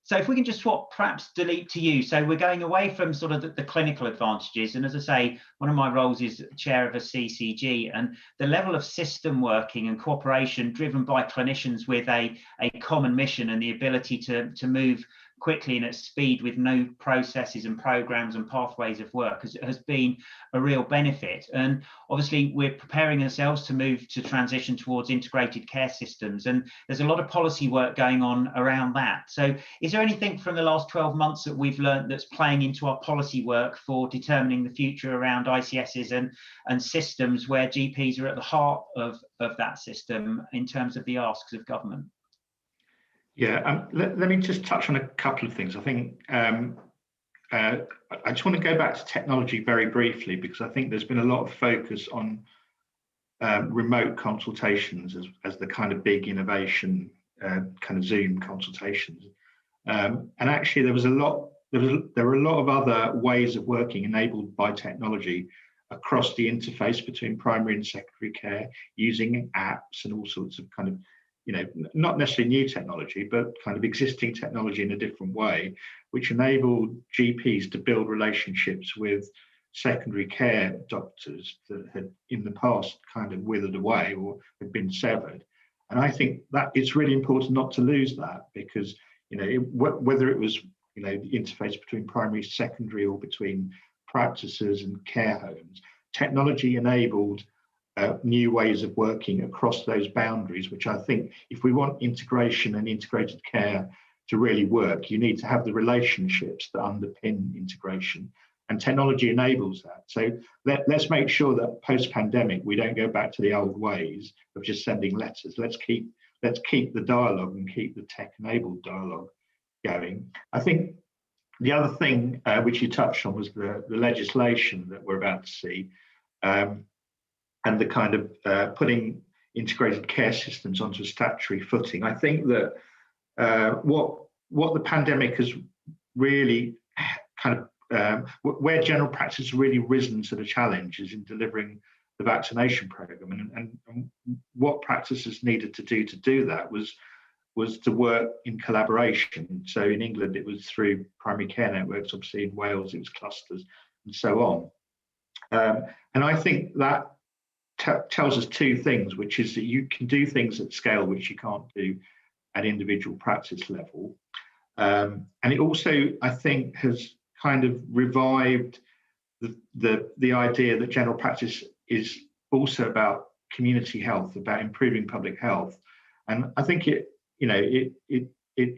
So if we can just swap, perhaps delete to you. So we're going away from sort of the clinical advantages. And as I say, one of my roles is chair of a CCG, and the level of system working and cooperation driven by clinicians with a common mission and the ability to move quickly and at speed with no processes and programs and pathways of work has been a real benefit. And obviously we're preparing ourselves to move to transition towards integrated care systems, and there's a lot of policy work going on around that. So is there anything from the last 12 months that we've learned that's playing into our policy work for determining the future around ICSs and systems where GPs are at the heart of that system in terms of the asks of government? Yeah, let me just touch on a couple of things. I think I just want to go back to technology very briefly, because I think there's been a lot of focus on remote consultations as the kind of big innovation, kind of Zoom consultations. And actually, there were a lot of other ways of working enabled by technology across the interface between primary and secondary care, using apps and all sorts of kind of, not necessarily new technology, but kind of existing technology in a different way, which enabled GPs to build relationships with secondary care doctors that had in the past kind of withered away or had been severed. And I think that it's really important not to lose that, because, whether it was, the interface between primary, secondary, or between practices and care homes, technology enabled new ways of working across those boundaries, which I think if we want integration and integrated care to really work, you need to have the relationships that underpin integration, and technology enables that. So let's make sure that post-pandemic we don't go back to the old ways of just sending letters. Let's keep the dialogue and keep the tech-enabled dialogue going. I think the other thing which you touched on was the legislation that we're about to see. And the kind of putting integrated care systems onto a statutory footing. I think that what the pandemic has really kind of, where general practice has really risen to the challenge is in delivering the vaccination program. And what practices needed to do that was to work in collaboration. So in England, it was through primary care networks, obviously in Wales, it was clusters and so on. And I think that tells us two things, which is that you can do things at scale which you can't do at individual practice level. And it also, I think, has kind of revived the idea that general practice is also about community health, about improving public health. And I think it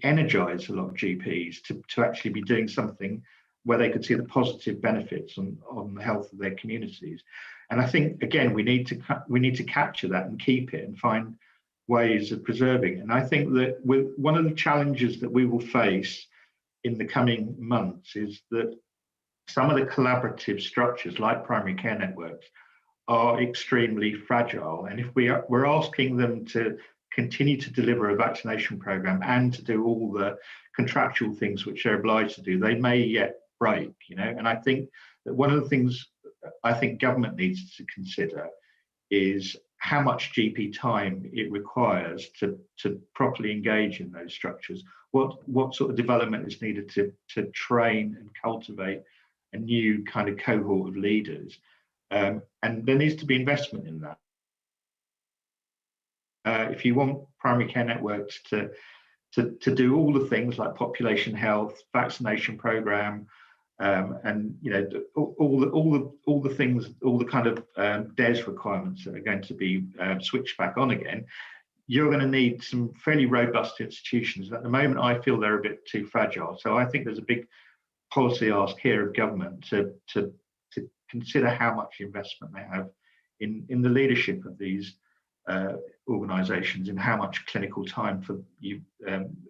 energized a lot of GPs to actually be doing something where they could see the positive benefits on the health of their communities. And I think, again, we need to capture that and keep it and find ways of preserving it. And I think that one of the challenges that we will face in the coming months is that some of the collaborative structures like primary care networks are extremely fragile. And if we're asking them to continue to deliver a vaccination program and to do all the contractual things which they're obliged to do, they may yet break, And I think that one of the things I think government needs to consider is how much GP time it requires to properly engage in those structures. What sort of development is needed to train and cultivate a new kind of cohort of leaders, and there needs to be investment in that. If you want primary care networks to do all the things like population health, vaccination program, and all the things, all the kind of DES requirements that are going to be switched back on again, you're going to need some fairly robust institutions. At the moment, I feel they're a bit too fragile. So I think there's a big policy ask here of government to consider how much investment they have in the leadership of these organisations, and how much clinical time for you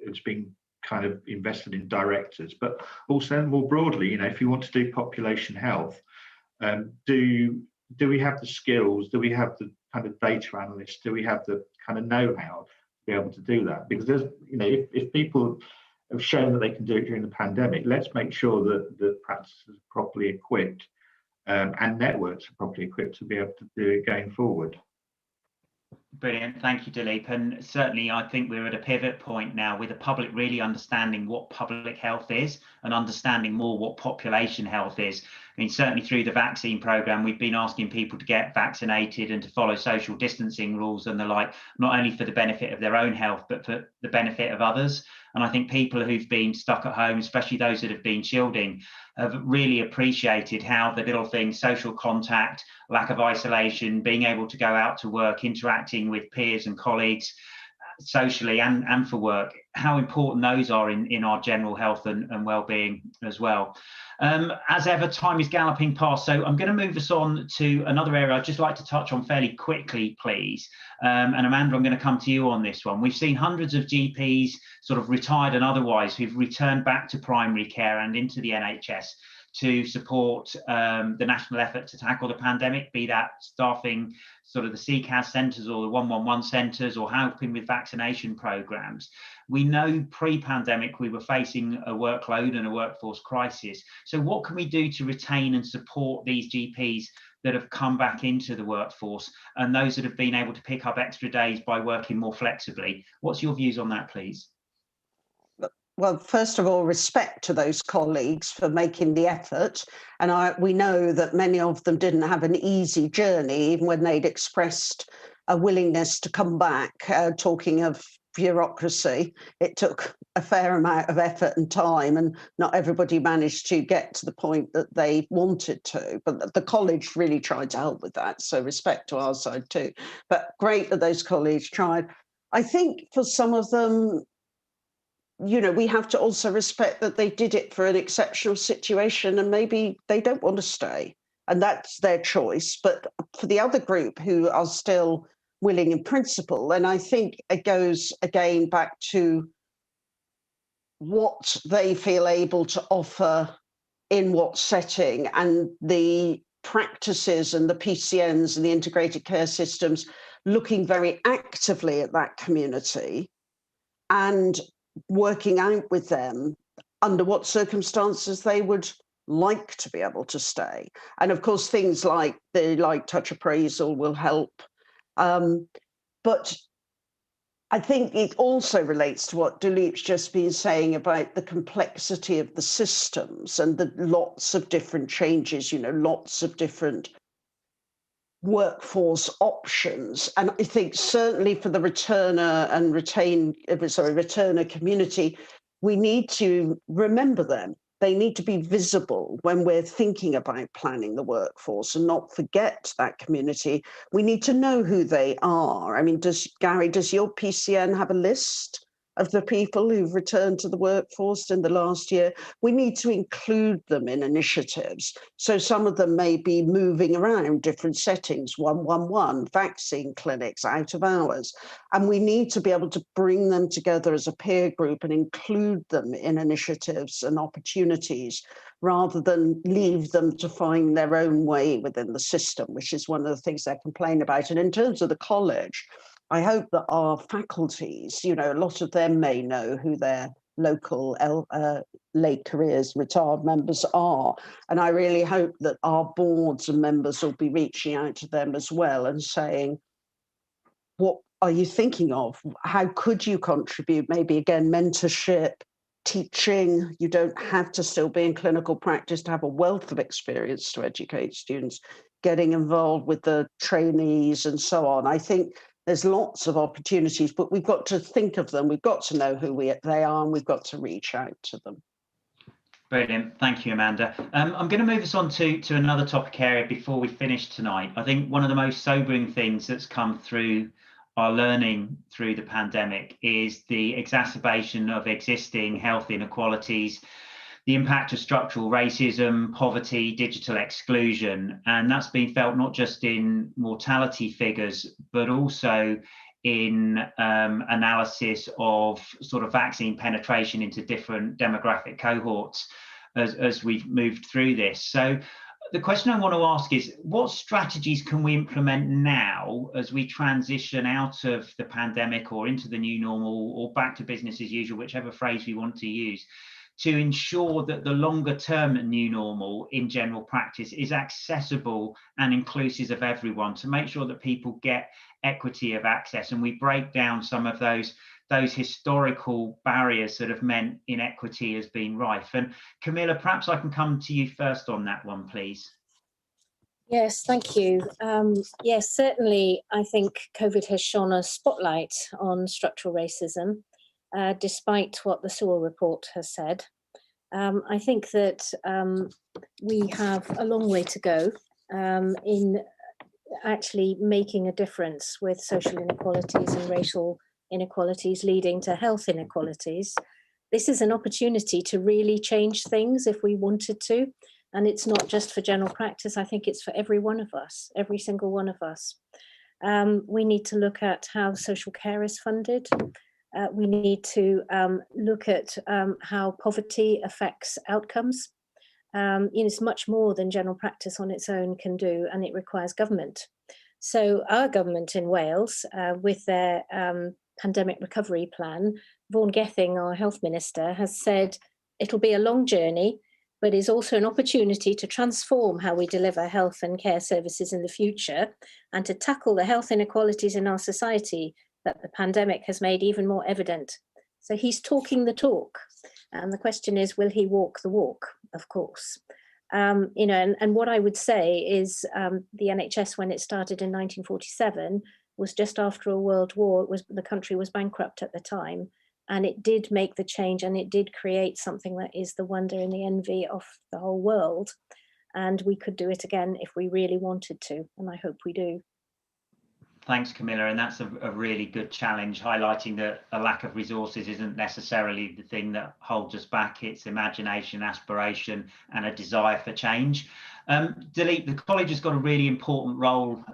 it's being kind of invested in directors, but also more broadly, if you want to do population health, do we have the skills? Do we have the kind of data analysts? Do we have the kind of know-how to be able to do that? Because there's, if people have shown that they can do it during the pandemic, let's make sure that the practices are properly equipped and networks are properly equipped to be able to do it going forward. Brilliant. Thank you, Dilip. And certainly, I think we're at a pivot point now with the public really understanding what public health is and understanding more what population health is. I mean, certainly through the vaccine programme, we've been asking people to get vaccinated and to follow social distancing rules and the like, not only for the benefit of their own health, but for the benefit of others. And I think people who've been stuck at home, especially those that have been shielding, have really appreciated how the little things, social contact, lack of isolation, being able to go out to work, interacting with peers and colleagues socially and for work, how important those are in our general health and well-being as well. As ever, time is galloping past, so I'm going to move us on to another area I'd just like to touch on fairly quickly, please. And Amanda, I'm going to come to you on this one. We've seen hundreds of GPs, sort of retired and otherwise, who've returned back to primary care and into the NHS to support the national effort to tackle the pandemic, be that staffing sort of the CCAS centres or the 111 centres, or helping with vaccination programmes. We know pre-pandemic we were facing a workload and a workforce crisis. So what can we do to retain and support these GPs that have come back into the workforce and those that have been able to pick up extra days by working more flexibly? What's your views on that, please? Well, first of all, respect to those colleagues for making the effort. And we know that many of them didn't have an easy journey, even when they'd expressed a willingness to come back. Talking of bureaucracy, it took a fair amount of effort and time, and not everybody managed to get to the point that they wanted to. But the college really tried to help with that. So respect to our side too. But great that those colleagues tried. I think for some of them, we have to also respect that they did it for an exceptional situation and maybe they don't want to stay, and that's their choice. But for the other group who are still willing in principle, and I think it goes again back to what they feel able to offer in what setting, and the practices and the PCNs and the integrated care systems looking very actively at that community and working out with them under what circumstances they would like to be able to stay. And of course, things like the light touch appraisal will help. But I think it also relates to what Dilip's just been saying about the complexity of the systems and the lots of different changes, lots of different workforce options. And I think certainly for the returner community, we need to remember them. They need to be visible when we're thinking about planning the workforce and not forget that community. We need to know who they are. I mean, does your PCN have a list of the people who've returned to the workforce in the last year? We need to include them in initiatives. So some of them may be moving around different settings, 111, vaccine clinics, out of hours. And we need to be able to bring them together as a peer group and include them in initiatives and opportunities, rather than leave them to find their own way within the system, which is one of the things they complain about. And in terms of the college, I hope that our faculties, a lot of them may know who their local late careers retired members are. And I really hope that our boards and members will be reaching out to them as well and saying, what are you thinking of? How could you contribute? Maybe, again, mentorship, teaching. You don't have to still be in clinical practice to have a wealth of experience to educate students, getting involved with the trainees and so on. I think there's lots of opportunities, but we've got to think of them. We've got to know who they are, and we've got to reach out to them. Brilliant. Thank you, Amanda. I'm going to move us on to another topic area before we finish tonight. I think one of the most sobering things that's come through our learning through the pandemic is the exacerbation of existing health inequalities, the impact of structural racism, poverty, digital exclusion. And that's been felt not just in mortality figures, but also in analysis of sort of vaccine penetration into different demographic cohorts as we've moved through this. So the question I want to ask is, what strategies can we implement now as we transition out of the pandemic or into the new normal or back to business as usual, whichever phrase we want to use, to ensure that the longer term new normal in general practice is accessible and inclusive of everyone, to make sure that people get equity of access and we break down some of those historical barriers that have meant inequity has been rife. And Camilla, perhaps I can come to you first on that one, please. Yes, thank you. Yes, certainly I think COVID has shone a spotlight on structural racism, despite what the Sewell report has said. I think that we have a long way to go in actually making a difference with social inequalities and racial inequalities leading to health inequalities. This is an opportunity to really change things if we wanted to. And it's not just for general practice. I think it's for every one of us, every single one of us. We need to look at how social care is funded. We need to look at how poverty affects outcomes. It's much more than general practice on its own can do, and it requires government. So our government in Wales, with their pandemic recovery plan, Vaughan Gething, our health minister, has said it'll be a long journey, but is also an opportunity to transform how we deliver health and care services in the future and to tackle the health inequalities in our society that the pandemic has made even more evident. So he's talking the talk. And the question is, will he walk the walk? Of course. And what I would say is the NHS, when it started in 1947, was just after a world war. The country was bankrupt at the time. And it did make the change, and it did create something that is the wonder and the envy of the whole world. And we could do it again if we really wanted to, and I hope we do. Thanks, Camilla. And that's a really good challenge, highlighting that a lack of resources isn't necessarily the thing that holds us back. It's imagination, aspiration, and a desire for change. Dilip, the college has got a really important role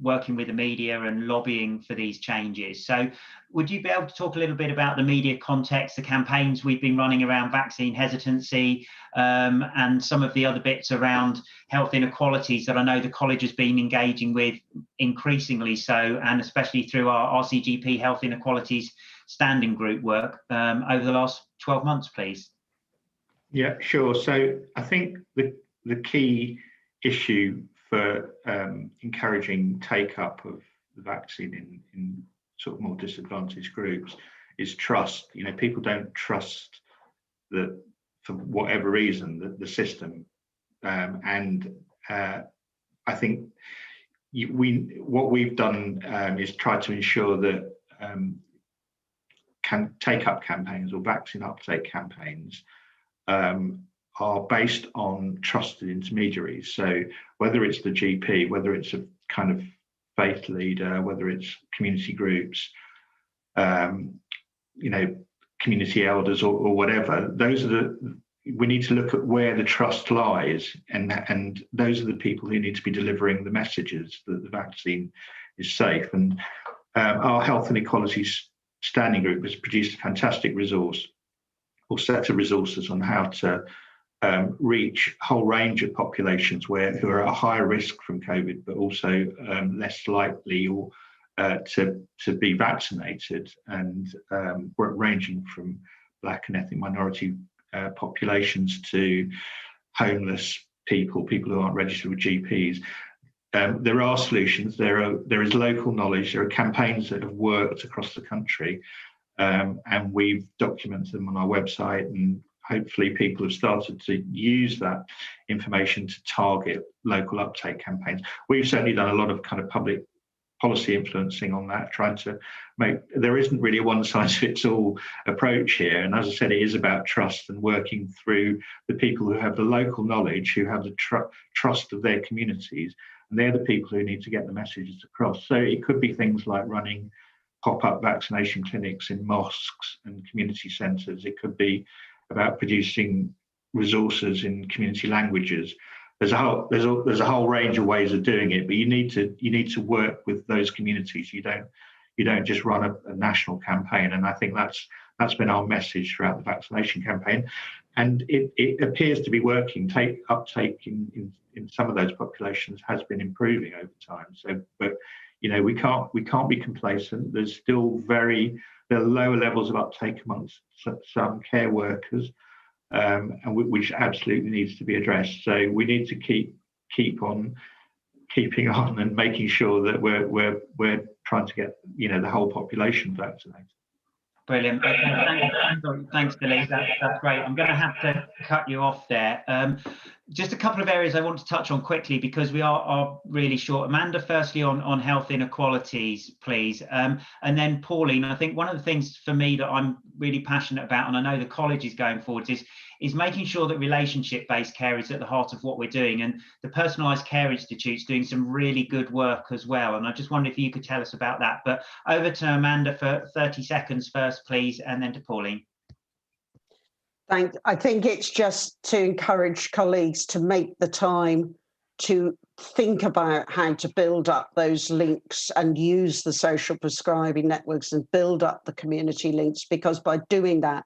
working with the media and lobbying for these changes. So would you be able to talk a little bit about the media context, the campaigns we've been running around vaccine hesitancy, and some of the other bits around health inequalities that I know the college has been engaging with increasingly so, and especially through our RCGP Health Inequalities Standing Group work over the last 12 months, please? Yeah, sure. So I think the key issue for encouraging take-up of the vaccine in sort of more disadvantaged groups is trust. You know, people don't trust that for whatever reason the system, and I think what we've done is try to ensure that take-up campaigns or vaccine uptake campaigns are based on trusted intermediaries. So whether it's the GP, whether it's a kind of faith leader, whether it's community groups, you know, community elders or whatever, those are we need to look at where the trust lies, and those are the people who need to be delivering the messages that the vaccine is safe. And our Health and Equalities Standing Group has produced a fantastic resource or set of resources on how to reach a whole range of populations who are at higher risk from COVID, but also less likely or to be vaccinated, and ranging from Black and ethnic minority populations to homeless people who aren't registered with GPs. There are solutions. There is local knowledge. There are campaigns that have worked across the country, and we've documented them on our website. And hopefully, people have started to use that information to target local uptake campaigns. We've certainly done a lot of kind of public policy influencing on that, trying to make, there isn't really a one-size-fits-all approach here. And as I said, it is about trust and working through the people who have the local knowledge, who have the trust of their communities, and they're the people who need to get the messages across. So it could be things like running pop-up vaccination clinics in mosques and community centres. It could be about producing resources in community languages. There's a whole range of ways of doing it, but you need to work with those communities. You don't just run a national campaign, and I think that's been our message throughout the vaccination campaign, and it appears to be working. Uptake in some of those populations has been improving over time. So, but you know, we can't be complacent. There's still there are lower levels of uptake amongst some care workers. And which absolutely needs to be addressed. So we need to keep on keeping on and making sure that we're trying to get, you know, the whole population vaccinated. Brilliant. Thanks, Billy. That's great. I'm going to have to cut you off there. Just a couple of areas I want to touch on quickly because we are really short. Amanda, firstly on health inequalities, please. And then Pauline, I think one of the things for me that I'm really passionate about, and I know the college is going forward, is making sure that relationship-based care is at the heart of what we're doing. And the Personalised Care Institute's doing some really good work as well. And I just wondered if you could tell us about that. But over to Amanda for 30 seconds first, please, and then to Pauline. I think it's just to encourage colleagues to make the time to think about how to build up those links and use the social prescribing networks and build up the community links, because by doing that,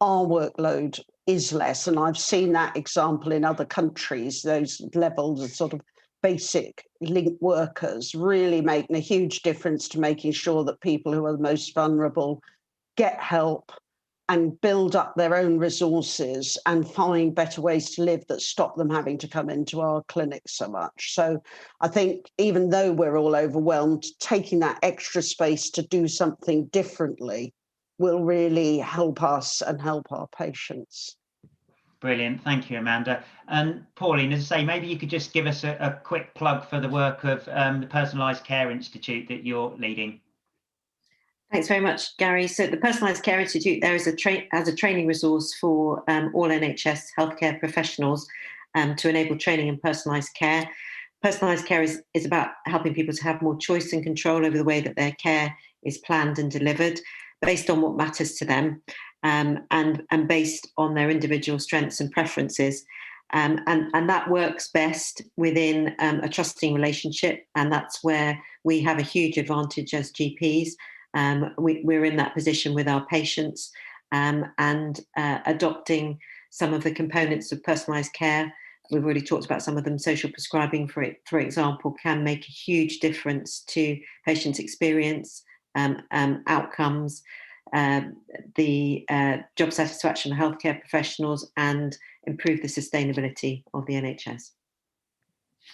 our workload is less. And I've seen that example in other countries, those levels of sort of basic link workers really making a huge difference to making sure that people who are the most vulnerable get help and build up their own resources and find better ways to live that stop them having to come into our clinics so much. So I think even though we're all overwhelmed, taking that extra space to do something differently will really help us and help our patients. Brilliant. Thank you, Amanda. And Pauline, as I say, maybe you could just give us a quick plug for the work of the Personalised Care Institute that you're leading. Thanks very much, Gary. So the Personalised Care Institute there is as a training resource for all NHS healthcare professionals to enable training in personalised care. Personalised care is about helping people to have more choice and control over the way that their care is planned and delivered, based on what matters to them, and based on their individual strengths and preferences. And that works best within a trusting relationship, and that's where we have a huge advantage as GPs. We're in that position with our patients, and adopting some of the components of personalised care. We've already talked about some of them. Social prescribing, for example, can make a huge difference to patients' experience, outcomes, the job satisfaction of healthcare professionals, and improve the sustainability of the NHS.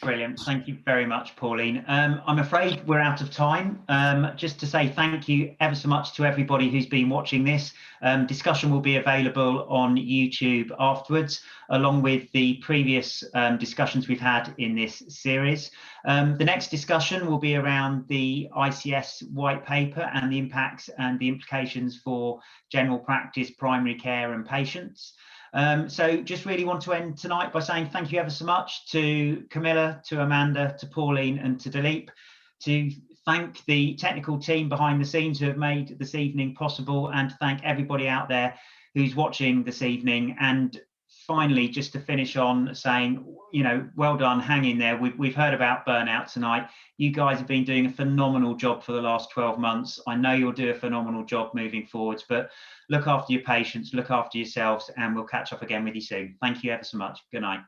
Brilliant. Thank you very much, Pauline. I'm afraid we're out of time. Just to say thank you ever so much to everybody who's been watching this. Discussion will be available on YouTube afterwards, along with the previous discussions we've had in this series. The next discussion will be around the ICS white paper and the impacts and the implications for general practice, primary care and patients. So just really want to end tonight by saying thank you ever so much to Camilla, to Amanda, to Pauline and to Dilip, to thank the technical team behind the scenes who have made this evening possible, and to thank everybody out there who's watching this evening. And finally, just to finish on saying, you know, well done, hang in there. We've heard about burnout tonight. You guys have been doing a phenomenal job for the last 12 months. I know you'll do a phenomenal job moving forwards, but look after your patients, look after yourselves, and we'll catch up again with you soon. Thank you ever so much. Good night.